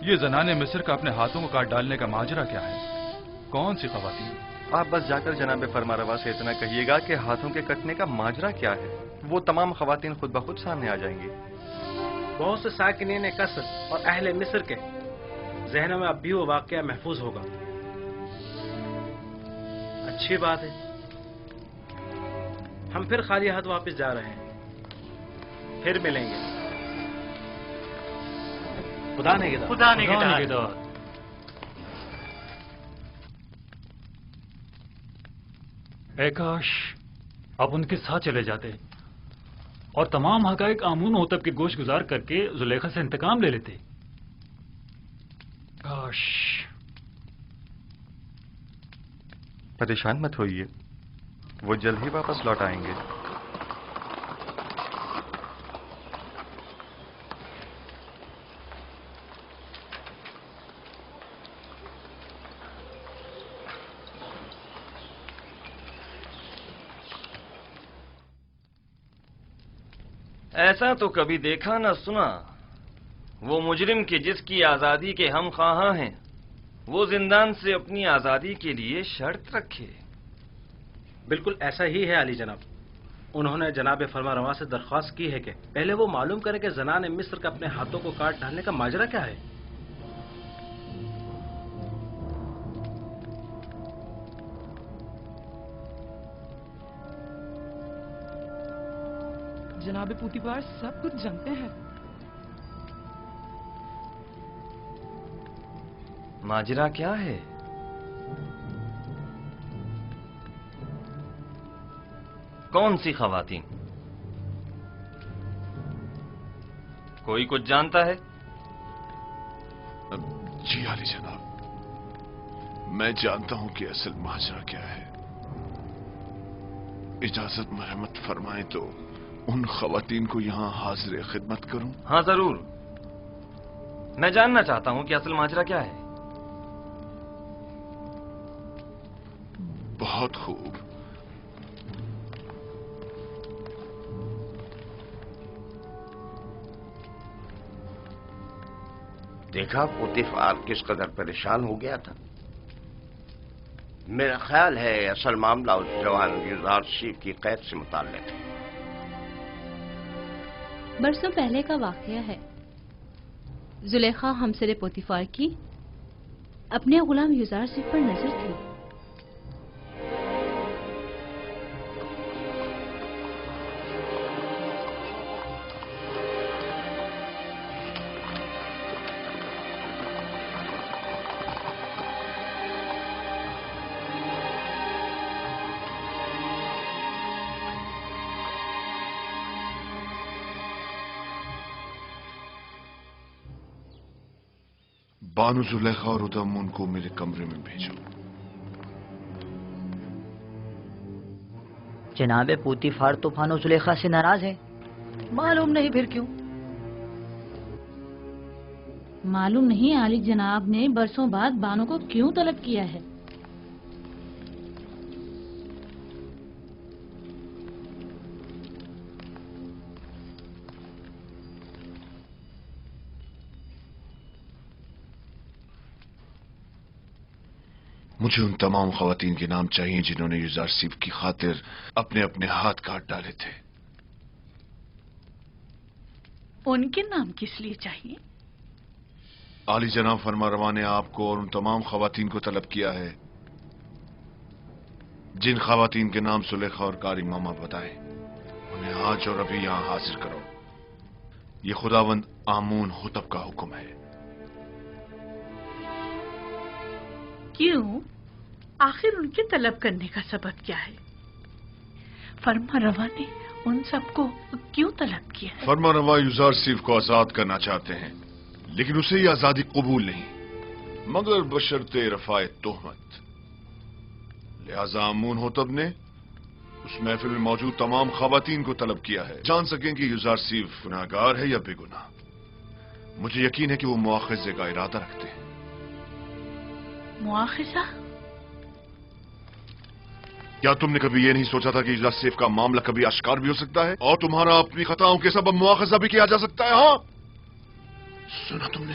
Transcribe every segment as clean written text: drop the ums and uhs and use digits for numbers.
یہ زنان مصر کا اپنے ہاتھوں کو کاٹ ڈالنے کا ماجرا کیا ہے؟ کون سی خواتین؟ آپ بس جا کر جناب فرمانروا سے اتنا کہیے گا کہ ہاتھوں کے کٹنے کا ماجرا کیا ہے، وہ تمام خواتین خود بخود سامنے آ جائیں گی۔ بہت سے ساکنین قصر اور اہل مصر کے ذہنوں میں اب بھی وہ واقعہ محفوظ ہوگا۔ اچھی بات ہے، ہم پھر خالی ہاتھ واپس جا رہے ہیں، پھر ملیں گے۔ خدا نگہدار۔ خدا نگہدار۔ نگہدار۔ اے کاش آپ ان کے ساتھ چلے جاتے اور تمام حقائق آمون ہوتب کے گوش گزار کر کے زلیخا سے انتقام لے لیتے۔ کاش۔ پریشان مت ہوئیے، وہ جلد ہی واپس لوٹ آئیں گے۔ ایسا تو کبھی دیکھا نہ سنا، وہ مجرم کے جس کی آزادی کے ہم خواہاں ہیں وہ زندان سے اپنی آزادی کے لیے شرط رکھے۔ بالکل ایسا ہی ہے علی جناب۔ انہوں نے جناب فرمانروا سے درخواست کی ہے کہ پہلے وہ معلوم کرے کہ زنان مصر کا اپنے ہاتھوں کو کاٹ ڈالنے کا ماجرا کیا ہے۔ جناب پوتیفار سب کچھ جانتے ہیں۔ ماجرا کیا ہے؟ کون سی خواتین؟ کوئی کچھ جانتا ہے؟ جی علی جناب، میں جانتا ہوں کہ اصل ماجرا کیا ہے۔ اجازت مرحمت فرمائیں تو ان خواتین کو یہاں حاضر خدمت کروں؟ ہاں ضرور، میں جاننا چاہتا ہوں کہ اصل ماجرا کیا ہے۔ بہت خوب۔ دیکھا پوتیفار کس قدر پریشان ہو گیا تھا۔ میرا خیال ہے اصل معاملہ اس جوان یوزارشیف کی قید سے متعلق ہے۔ برسوں پہلے کا واقعہ ہے۔ زلیخا ہمسر پوتیفار کی اپنے غلام یوزارشیف پر نظر تھی۔ بانو زلیخا اور ادم کو میرے کمرے میں بھیجو۔ جناب پوتیفار تو بانو زلیخا سے ناراض ہے، معلوم نہیں پھر کیوں۔ معلوم نہیں علی جناب نے برسوں بعد بانو کو کیوں طلب کیا ہے۔ مجھے ان تمام خواتین کے نام چاہیے جنہوں نے یوزارشیف کی خاطر اپنے اپنے ہاتھ کاٹ ڈالے تھے۔ ان کے نام کس لیے چاہیے؟ عالی جناب فرمانروا نے آپ کو اور ان تمام خواتین کو طلب کیا ہے جن خواتین کے نام زلیخا اور کاری ماما بتائے، انہیں آج اور ابھی یہاں حاضر کرو۔ یہ خداوند آمون ہوتب کا حکم ہے۔ کیوں؟ آخر ان کے طلب کرنے کا سبب کیا ہے؟ فرمانروا نے ان سب کو کیوں طلب کیا ہے؟ فرمانروا یوزارشیف کو آزاد کرنا چاہتے ہیں، لیکن اسے یہ آزادی قبول نہیں مگر بشرط رفع تہمت۔ لہذا آمون ہوتب نے اس محفل میں موجود تمام خواتین کو طلب کیا ہے، جان سکیں کہ یوزارشیف گناہگار ہے یا بے گناہ۔ مجھے یقین ہے کہ وہ مواخذے کا ارادہ رکھتے ہیں۔ مواخذہ؟ کیا تم نے کبھی یہ نہیں سوچا تھا کہ یوزارشیف کا معاملہ کبھی اشکار بھی ہو سکتا ہے اور تمہارا اپنی خطاؤں کے سبب مواخذہ بھی کیا جا سکتا ہے؟ ہاں، سنا تم نے؟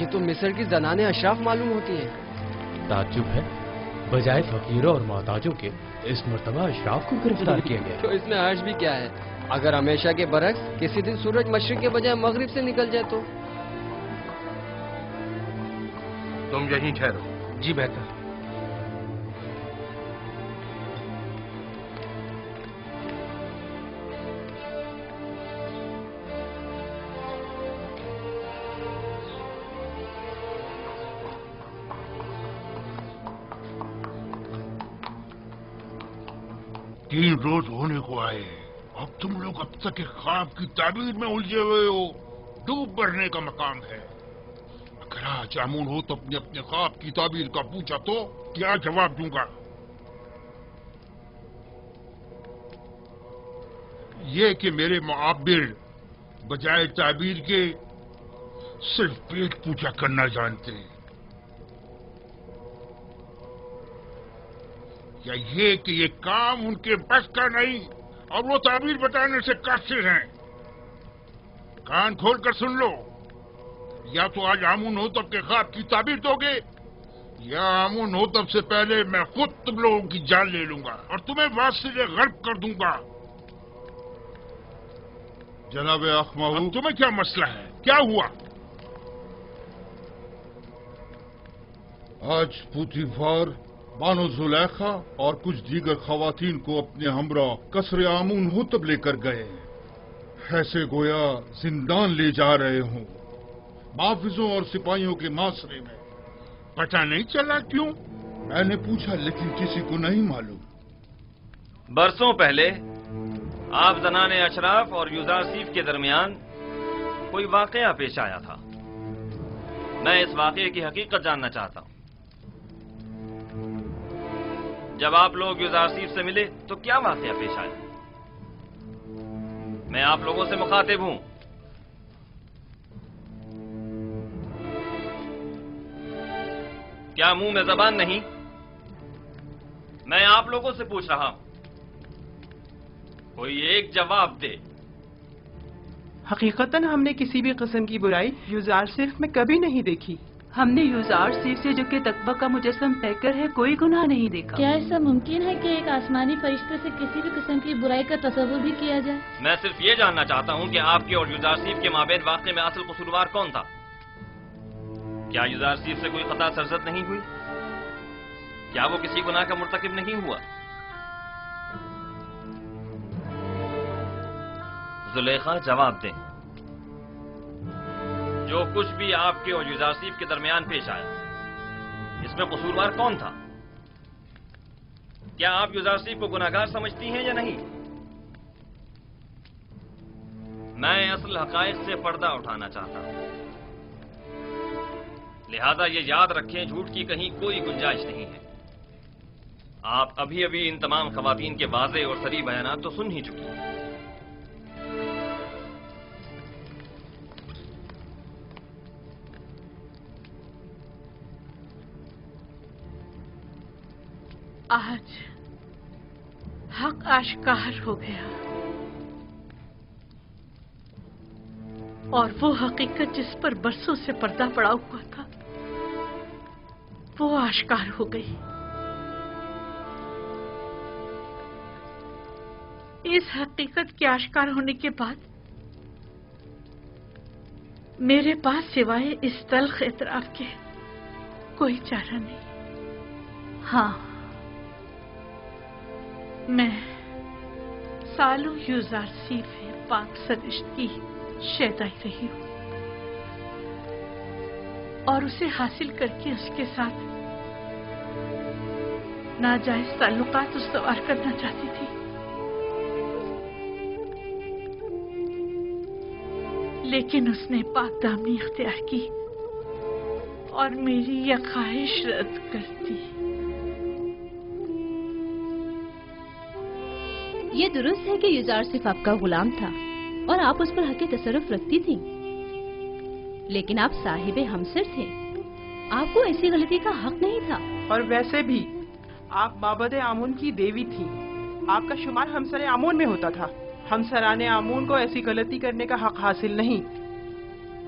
یہ تو مصر کی زنانیں اشراف معلوم ہوتی ہیں۔ تعجب ہے، بجائے فقیروں اور محتاجوں کے اس مرتبہ اشراف کو گرفتار کیا گیا۔ تو اس میں حرج بھی کیا ہے؟ اگر ہمیشہ کے برعکس کسی دن سورج مشرق کے بجائے مغرب سے نکل جائے تو؟ تم یہیں ٹھہرو۔ جی بہتر۔ تین روز ہونے کو آئے، اب تم لوگ اب تک ایک خواب کی تعبیر میں الجھے ہوئے ہو۔ ڈوب مرنے کا مقام ہے۔ اگر آج امون ہو تو اپنے خواب کی تعبیر کا پوچھا تو کیا جواب دوں گا؟ یہ کہ میرے معابر بجائے تعبیر کے صرف پیٹ پوچھا کرنا جانتے ہیں، یا یہ کہ یہ کام ان کے بس کا نہیں اور وہ تعبیر بتانے سے قاصر ہیں؟ کان کھول کر سن لو، یا تو آج امون ہوتب کے خواب کی تعبیر دو گے، یا امون ہوتب سے پہلے میں خود تم لوگوں کی جان لے لوں گا اور تمہیں واصل غرب کر دوں گا۔ جناب اخماہو، تمہیں کیا مسئلہ ہے؟ کیا ہوا؟ آج پوتیفار، بانو زلیخا اور کچھ دیگر خواتین کو اپنے ہمراہ قصر امون ہوتب لے کر گئے، ایسے گویا زندان لے جا رہے ہوں، محافظوں اور سپاہیوں کے معاشرے میں۔ پتہ نہیں چلا کیوں؟ میں نے پوچھا لیکن کسی کو نہیں معلوم۔ برسوں پہلے آپ زنان اشراف اور یوزارسیف کے درمیان کوئی واقعہ پیش آیا تھا۔ میں اس واقعے کی حقیقت جاننا چاہتا ہوں۔ جب آپ لوگ یوزارسیف سے ملے تو کیا واقعہ پیش آیا؟ میں آپ لوگوں سے مخاطب ہوں۔ کیا منہ میں زبان نہیں؟ میں آپ لوگوں سے پوچھ رہا ہوں، کوئی ایک جواب دے۔ حقیقتاً ہم نے کسی بھی قسم کی برائی یوزارسیف میں کبھی نہیں دیکھی۔ ہم نے یوزارسیف سے جو کہ تقوی کا مجسم پیکر ہے کوئی گناہ نہیں دیکھا۔ کیا ایسا ممکن ہے کہ ایک آسمانی فرشتے سے کسی بھی قسم کی برائی کا تصور بھی کیا جائے؟ میں صرف یہ جاننا چاہتا ہوں کہ آپ کے اور یوزارسیف کے مابین واقعے میں اصل قصوروار کون تھا؟ کیا یوزارسیف سے کوئی خطا سرزد نہیں ہوئی؟ کیا وہ کسی گناہ کا مرتکب نہیں ہوا؟ زلیخا جواب دیں، جو کچھ بھی آپ کے اور یوزارسیف کے درمیان پیش آیا اس میں قصوروار کون تھا؟ کیا آپ یوزارسیف کو گناہگار سمجھتی ہیں یا نہیں؟ میں اصل حقائق سے پردہ اٹھانا چاہتا ہوں، لہذا یہ یاد رکھیں جھوٹ کی کہیں کوئی گنجائش نہیں ہے۔ آپ ابھی ابھی ان تمام خواتین کے واضح اور صریح بیانات تو سن ہی چکی ہیں۔ آج حق آشکار ہو گیا اور وہ حقیقت جس پر برسوں سے پردہ پڑا ہوا تھا وہ آشکار ہو گئی۔ اس حقیقت کے آشکار ہونے کے بعد میرے پاس سوائے اس تلخ اعتراف کے کوئی چارہ نہیں۔ ہاں، میں سالوں یوزارسیف پاک سرشت کی شیدائی رہی ہوں اور اسے حاصل کر کے اس کے ساتھ ناجائز تعلقات استوار کرنا چاہتی تھی، لیکن اس نے پاک دامنی اختیار کی اور میری یہ خواہش رد کر دی۔ یہ درست ہے کہ یوزارسیف آپ کا غلام تھا اور آپ اس پر حق تصرف رکھتی تھی، لیکن آپ صاحب ہمسر تھے، آپ کو ایسی غلطی کا حق نہیں تھا۔ اور ویسے بھی آپ مابد آمون کی دیوی تھیں، آپ کا شمار ہمسر آمون میں ہوتا تھا۔ ہمسران آمون کو ایسی غلطی کرنے کا حق حاصل نہیں۔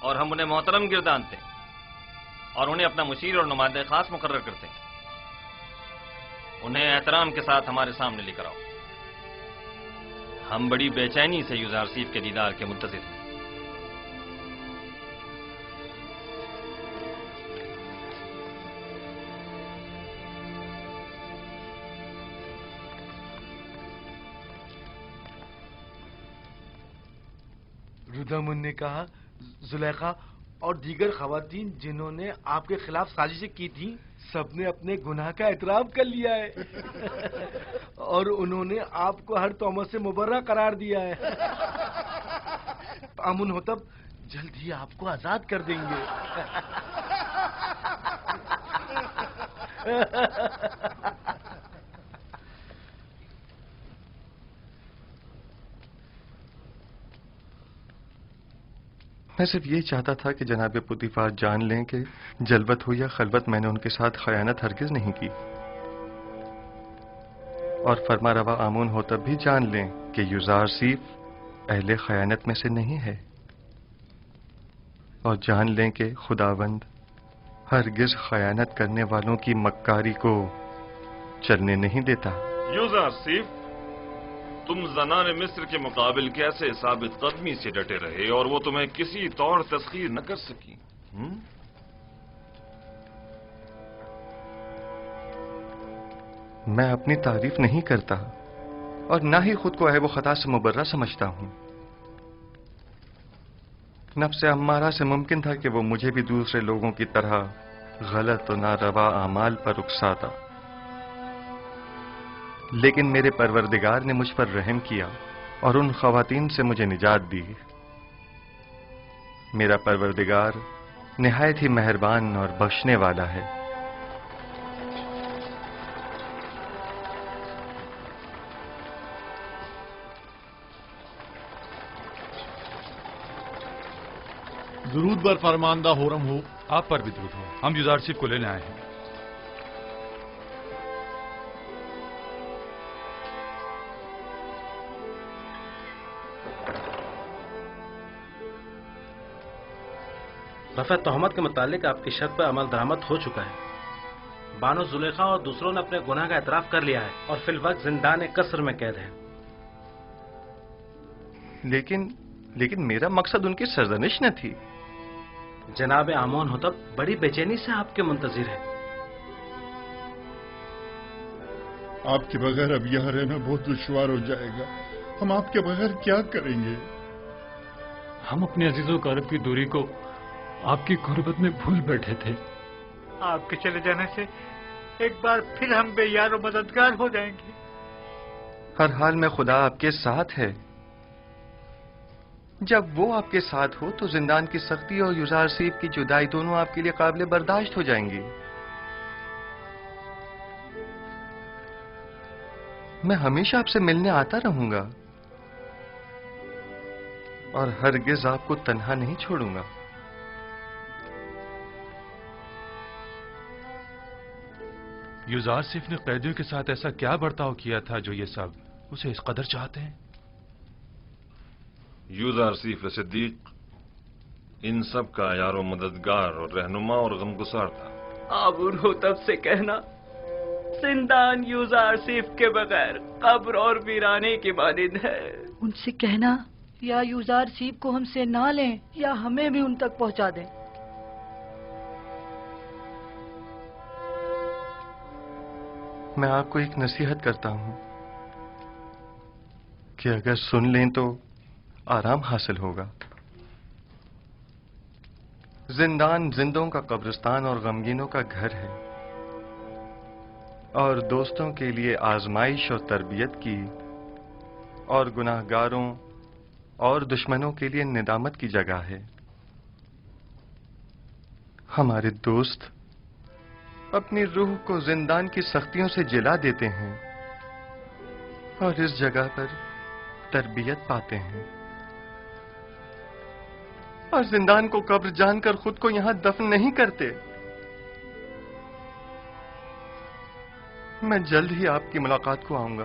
اور ہم انہیں محترم گردانتے ہیں اور انہیں اپنا مشیر اور نمائندہ خاص مقرر کرتے ہیں۔ انہیں احترام کے ساتھ ہمارے سامنے لے کر آؤ۔ ہم بڑی بے چینی سے یوزارسیف کے دیدار کے منتظر ہیں۔ رودامن نے کہا زلیخا اور دیگر خواتین جنہوں نے آپ کے خلاف سازشیں کی تھیں سب نے اپنے گناہ کا اعتراف کر لیا ہے اور انہوں نے آپ کو ہر تہمت سے مبرہ قرار دیا ہے۔ آمون ہوتب جلد ہی آپ کو آزاد کر دیں گے۔ میں صرف یہ چاہتا تھا کہ جناب پوتیفار جان لیں کہ جلوت ہو یا خلوت میں نے ان کے ساتھ خیانت ہرگز نہیں کی، اور فرما روا آمون ہوتب بھی جان لیں کہ یوزارسیف اہل خیانت میں سے نہیں ہے، اور جان لیں کہ خداوند ہرگز خیانت کرنے والوں کی مکاری کو چلنے نہیں دیتا۔ یوزارسیف، تم زنان مصر کے مقابل کیسے ثابت قدمی سے ڈٹے رہے اور وہ تمہیں کسی طور تسخیر نہ کر سکی؟ میں اپنی تعریف نہیں کرتا اور نہ ہی خود کو عیب و خطا سے مبرہ سمجھتا ہوں۔ نفس امارہ سے ممکن تھا کہ وہ مجھے بھی دوسرے لوگوں کی طرح غلط و ناروا اعمال پر اکساتا، لیکن میرے پروردگار نے مجھ پر رحم کیا اور ان خواتین سے مجھے نجات دی۔ میرا پروردگار نہایت ہی مہربان اور بخشنے والا ہے۔ درود بر فرماندہ ہورم ہو۔ آپ پر بھی درود ہو۔ ہم یوزارسیف کو لینے آئے ہیں۔ رفع تہمت کے متعلق آپ کی شک پہ عمل درآمد ہو چکا ہے۔ بانو زلیخا اور دوسروں نے اپنے گناہ کا اعتراف کر لیا ہے اور فی الوقت زندان قصر میں قید ہے۔ لیکن میرا مقصد ان کی سرزنش نہ تھی۔ جناب آمون ہوتب بڑی بے چینی سے آپ کے منتظر ہے۔ آپ کے بغیر اب یہاں رہنا بہت دشوار ہو جائے گا۔ ہم آپ کے بغیر کیا کریں گے؟ ہم اپنے عزیز و اقارب کی دوری کو آپ کی غربت میں بھول بیٹھے تھے۔ آپ کے چلے جانے سے ایک بار پھر ہم بے یار و مددگار ہو جائیں گے۔ ہر حال میں خدا آپ کے ساتھ ہے۔ جب وہ آپ کے ساتھ ہو تو زندان کی سختی اور یوزارسیف کی جدائی دونوں آپ کے لیے قابل برداشت ہو جائیں گی۔ میں ہمیشہ آپ سے ملنے آتا رہوں گا اور ہرگز آپ کو تنہا نہیں چھوڑوں گا۔ یوزارسیف نے قیدیوں کے ساتھ ایسا کیا برتاؤ کیا تھا جو یہ سب اسے اس قدر چاہتے ہیں؟ یوزارسیف صدیق ان سب کا یار و مددگار اور رہنما اور غمگسار تھا۔ آمون ہوتب سے کہنا زندان یوزارسیف کے بغیر قبر اور ویرانے کی مانند ہے۔ ان سے کہنا یا یوزارسیف کو ہم سے نہ لیں یا ہمیں بھی ان تک پہنچا دیں۔ میں آپ کو ایک نصیحت کرتا ہوں کہ اگر سن لیں تو آرام حاصل ہوگا۔ زندان زندوں کا قبرستان اور غمگینوں کا گھر ہے، اور دوستوں کے لیے آزمائش اور تربیت کی، اور گناہ گاروں اور دشمنوں کے لیے ندامت کی جگہ ہے۔ ہمارے دوست اپنی روح کو زندان کی سختیوں سے جلا دیتے ہیں اور اس جگہ پر تربیت پاتے ہیں، اور زندان کو قبر جان کر خود کو یہاں دفن نہیں کرتے۔ میں جلد ہی آپ کی ملاقات کو آؤں گا۔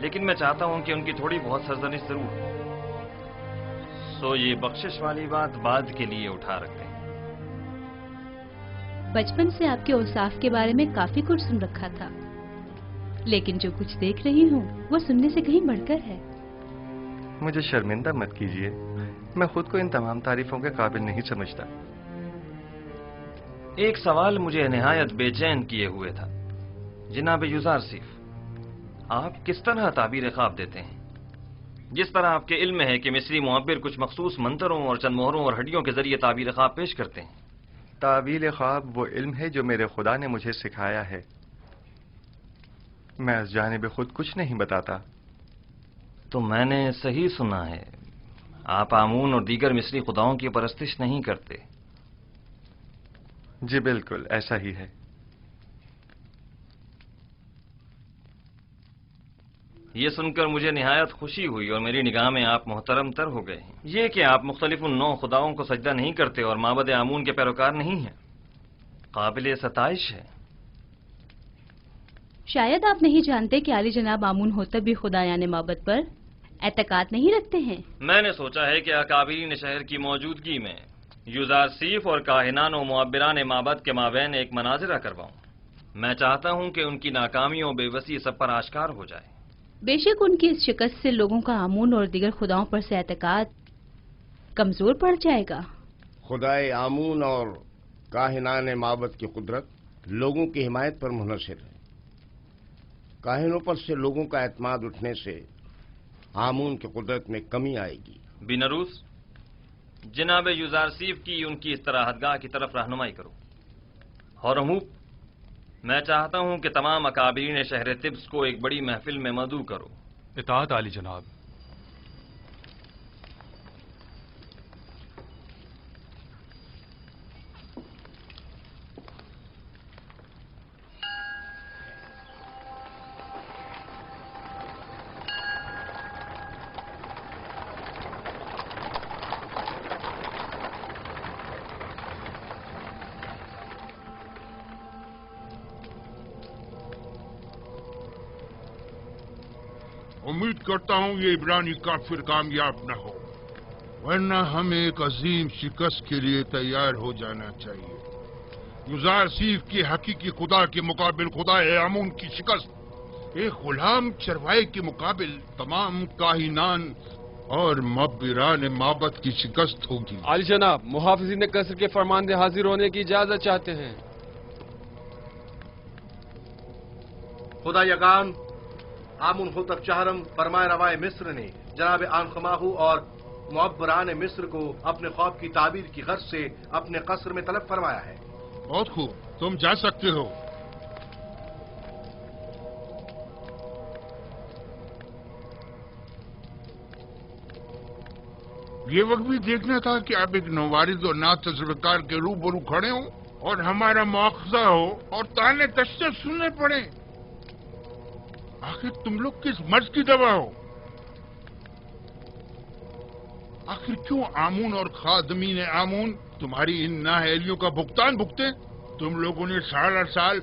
لیکن میں چاہتا ہوں کہ ان کی تھوڑی بہت سرزنش ضرور ہو۔ سو یہ بخشش والی بات بعد کے لیے اٹھا رکھتے ہیں۔ بچپن سے آپ کے اوصاف کے بارے میں کافی کچھ سن رکھا تھا، لیکن جو کچھ دیکھ رہی ہوں وہ سننے سے کہیں بڑھ کر ہے۔ مجھے شرمندہ مت کیجیے، میں خود کو ان تمام تعریفوں کے قابل نہیں سمجھتا۔ ایک سوال مجھے نہایت بے چین کیے ہوئے تھا۔ جناب یوزارسیف، آپ کس طرح تعبیر خواب دیتے ہیں؟ جس طرح آپ کے علم میں ہے کہ مصری معبر کچھ مخصوص منتروں اور چند مہروں اور ہڈیوں کے ذریعے تعبیر خواب پیش کرتے ہیں۔ تعبیر خواب وہ علم ہے جو میرے خدا نے مجھے سکھایا ہے، میں اس جانب خود کچھ نہیں بتاتا۔ تو میں نے صحیح سنا ہے، آپ آمون اور دیگر مصری خداؤں کی پرستش نہیں کرتے؟ جی بالکل ایسا ہی ہے۔ یہ سن کر مجھے نہایت خوشی ہوئی اور میری نگاہ میں آپ محترم تر ہو گئے ہیں۔ یہ کہ آپ مختلف ان 9 خداؤں کو سجدہ نہیں کرتے اور معبد آمون کے پیروکار نہیں ہیں، قابل ستائش ہے۔ شاید آپ نہیں جانتے کہ عالی جناب آمون ہوتب بھی خدایان معبد پر اعتقاد نہیں رکھتے ہیں۔ میں نے سوچا ہے کہ اکابرین شہر کی موجودگی میں یوزارسیف اور کاہنان و معبران معبد کے مابین ایک مناظرہ کرواؤں۔ میں چاہتا ہوں کہ ان کی ناکامیوں بے بسی سب پر آشکار ہو جائے۔ بے شک ان کی اس شکست سے لوگوں کا آمون اور دیگر خداؤں پر سے اعتقاد کمزور پڑ جائے گا۔ خدائے آمون اور کاہنان معبد کی قدرت لوگوں کی حمایت پر منحصر ہے۔ کاہنوں پر سے لوگوں کا اعتماد اٹھنے سے آمون کی قدرت میں کمی آئے گی۔ بینروس، جناب یوزارسیف کی ان کی استراحتگاہ کی طرف رہنمائی کرو۔ ہورموپ، میں چاہتا ہوں کہ تمام اکابرین شہر طبس کو ایک بڑی محفل میں مدعو کرو۔ اطاعت عالی جناب۔ امید کرتا ہوں یہ عبرانی کافر کامیاب نہ ہو، ورنہ ہمیں ایک عظیم شکست کے لیے تیار ہو جانا چاہیے۔ یوزارسیف کے حقیقی خدا کے مقابل خدا آمون کی شکست ایک غلام چروائے کے مقابل تمام کاہنان اور معبران معبد کی شکست ہوگی۔ عالی جناب، محافظین قصر کے فرماندے حاضر ہونے کی اجازت چاہتے ہیں۔ خدا یگان آمون ہوتب چہرم فرمائے روائے مصر نے جناب آنخماہو اور معبران مصر کو اپنے خواب کی تعبیر کی غرض سے اپنے قصر میں طلب فرمایا ہے۔ بہت خوب، تم جا سکتے ہو۔ یہ وقت بھی دیکھنا تھا کہ آپ ایک نوارد اور نا تجربہ کار کے روبرو کھڑے ہوں اور ہمارا مواخذہ ہو اور تانے تشنے سننے پڑے۔ آخر تم لوگ کس مرض کی دوا ہو؟ آخر کیوں آمون اور خادمین آمون تمہاری ان نااہلیوں کا بھگتان بھگتے؟ تم لوگوں نے سال ہر سال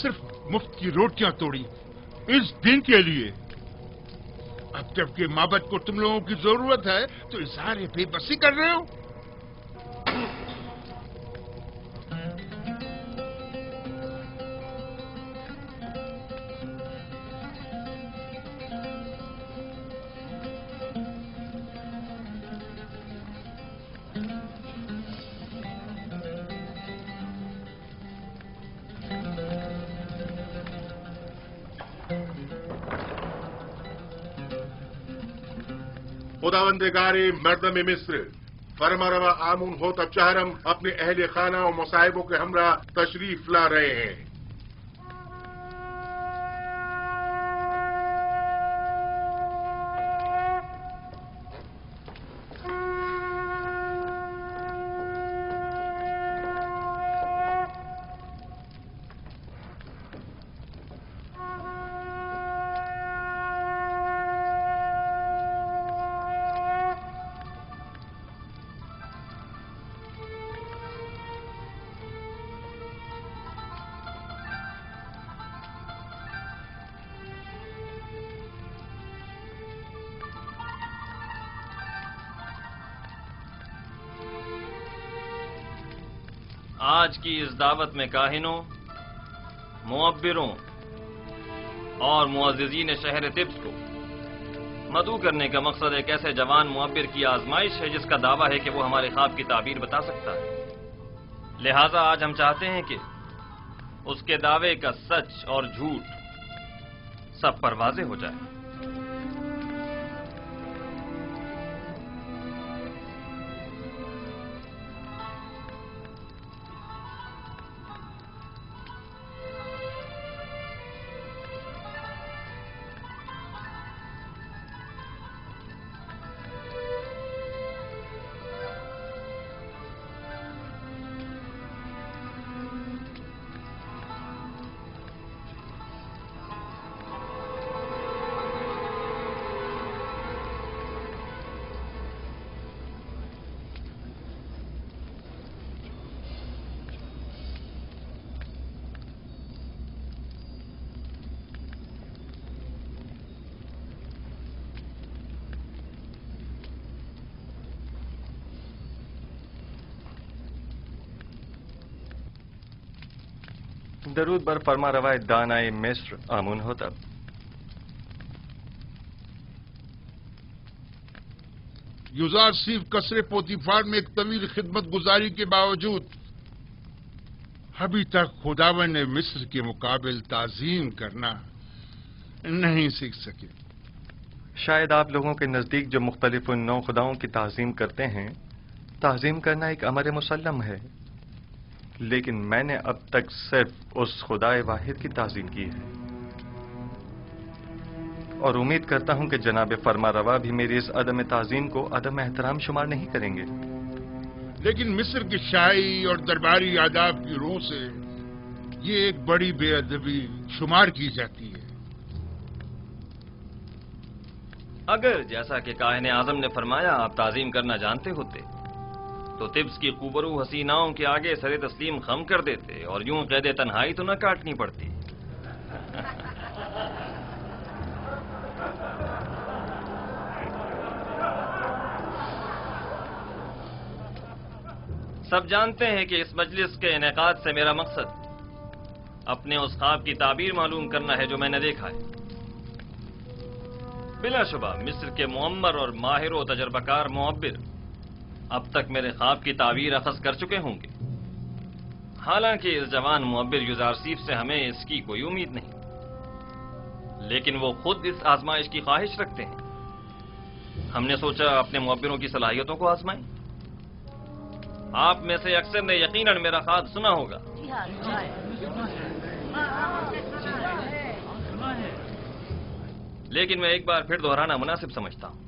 صرف مفت کی روٹیاں توڑی اس دن کے لیے۔ اب جب کہ معبد کو تم لوگوں کی ضرورت ہے تو اظہار بے بسی کر رہے ہو۔ خداوندگار مردم مصر، فرما روا آمون ہوتب چہرم اپنے اہل خانہ و مصائبوں کے ہمراہ تشریف لا رہے ہیں۔ آج کی اس دعوت میں کاہنوں، معبروں اور معززین شہر طبس کو مدعو کرنے کا مقصد ایک ایسے جوان معبر کی آزمائش ہے جس کا دعویٰ ہے کہ وہ ہمارے خواب کی تعبیر بتا سکتا ہے۔ لہٰذا آج ہم چاہتے ہیں کہ اس کے دعوے کا سچ اور جھوٹ سب پر واضح ہو جائے۔ درود بر فرما روایت دانائے مصر آمون ہوتب۔ یوزارسیف قصر پوتیفار میں ایک طویل خدمت گزاری کے باوجود ابھی تک خداوند نے مصر کے مقابل تعظیم کرنا نہیں سیکھ سکے۔ شاید آپ لوگوں کے نزدیک جو مختلف نو خداؤں کی تعظیم کرتے ہیں، تعظیم کرنا ایک امر مسلم ہے، لیکن میں نے اب تک صرف اس خدائے واحد کی تعظیم کی ہے، اور امید کرتا ہوں کہ جناب فرما روا بھی میری اس عدم تعظیم کو عدم احترام شمار نہیں کریں گے۔ لیکن مصر کی شاہی اور درباری آداب کی روح سے یہ ایک بڑی بے ادبی شمار کی جاتی ہے۔ اگر جیسا کہ کاہن اعظم نے فرمایا آپ تعظیم کرنا جانتے ہوتے تو طبس کی خوبرو حسیناؤں کے آگے سر تسلیم خم کر دیتے اور یوں قید تنہائی تو نہ کاٹنی پڑتی۔ سب جانتے ہیں کہ اس مجلس کے انعقاد سے میرا مقصد اپنے اس خواب کی تعبیر معلوم کرنا ہے جو میں نے دیکھا ہے۔ بلا شبہ مصر کے معمر اور ماہر و تجربہ کار معبر اب تک میرے خواب کی تعبیر اخذ کر چکے ہوں گے، حالانکہ اس جوان معبر یوزارسیف سے ہمیں اس کی کوئی امید نہیں، لیکن وہ خود اس آزمائش کی خواہش رکھتے ہیں۔ ہم نے سوچا اپنے معبروں کی صلاحیتوں کو آزمائیں۔ آپ میں سے اکثر نے یقیناً میرا خواب سنا ہوگا، لیکن میں ایک بار پھر دہرانا مناسب سمجھتا ہوں۔